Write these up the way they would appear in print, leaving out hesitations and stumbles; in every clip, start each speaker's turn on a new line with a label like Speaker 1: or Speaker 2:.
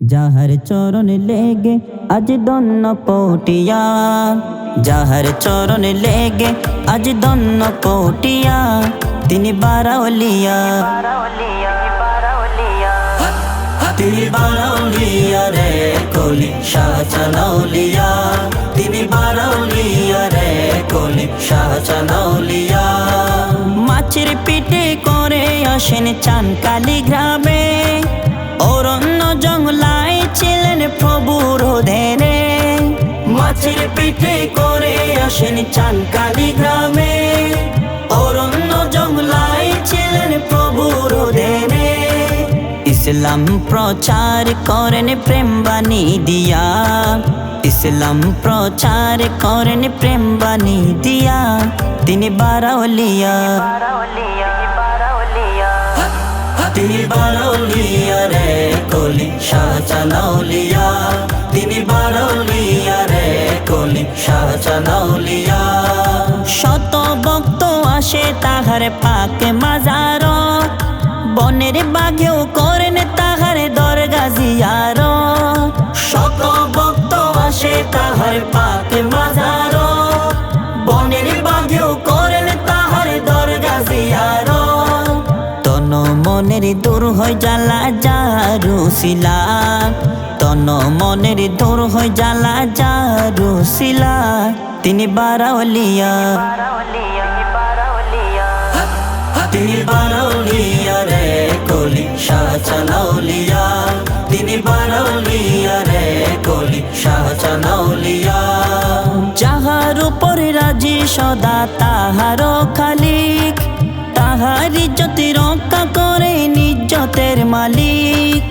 Speaker 1: যাহার চরণ লেগে আজ দন্ন পটিয়া, যাহার চরণ লেগে আজ দন্ন পটিয়া, তিনি বারাউলিয়া, তিনি বারাউলিয়া রে কলি শাহ চালাউলিয়া, তিনি বারাউলিয়া রে কলি শাহ চালাউলিয়া। মাছের পিঠে করে আসেন চানকালি গ্রামে, অরণ্য জঙ্গলায় ছিলেন প্রভুর ধ্যানে। মাছের পিঠে করে আসেন চানকালি গ্রামে, অরণ্য জঙ্গলায় ছিলেন প্রভুর ধ্যানে। ইসলাম প্রচার করেন প্রেম বাণী দিয়া, ইসলাম প্রচার করেন প্রেম বাণী দিয়া, তিনি বারাউলিয়া, তিনি বারাউলিয়া রে কলি শাহ চালাউলিয়া, তিনি বারাউলিয়া রে কলি শাহ চালাউলিয়া। শত ভক্ত আসে তাহার পাক মাজার, বনের বাঘেও করেন তাহার দরগা জিয়ার। শত ভক্ত আসে তাহার পাক মাজার, বনের বাঘেও করেন তাহার দরগা জিয়ার। তন মনের দূর হয় জ্বালা জারুসিলা, তন মনের দূর হয় জ্বালা জারুসিলা, তিনি বারাউলিয়া, তিনি বারাউলিয়া রে কলি শাহ চালাউলিয়া, তিনি বারাউলিয়া রে কলি শাহ চালাউলিয়া। যাহার উপর রাজি সদা তাহার খালিক, তাহার ইজ্জত রক্ষা করে নিজ্জতের মালিক।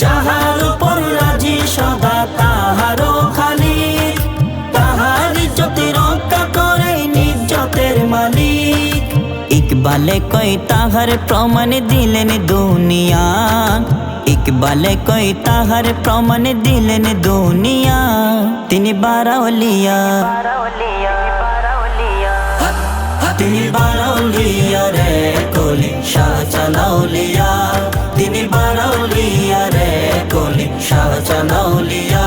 Speaker 1: যাহার উপর রাজি সদা তাহার খালিক, তাহার ইজ্জত রক্ষা করে নিজ্জতের মালিক। ইকবালে কই তাহার প্রমাণ দিলেন দুনিয়া, ইকবালে কই তাহার প্রমাণ দিলেন দুনিয়া, তিনি বারাউলিয়া, তিনি বারাউলিয়া রে কলি শাহ চালাউলিয়া, তিনি বারাউলিয়া রে কলি শাহ চালাউলিয়া।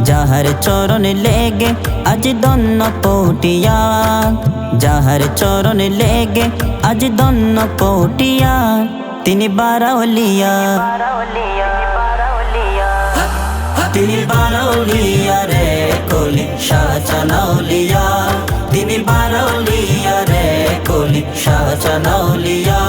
Speaker 1: যাহার চরণ লেগে আজ দন্ন পটিয়া, যাহার চরণ লেগে আজ দন্ন পটিয়া, তিনি বারাউলিয়া, তিনি বারাউলিয়া রে কলি শাহ চালাউলিয়া, তিনি বারাউলিয়া রে কলি শাহ চালাউলিয়া।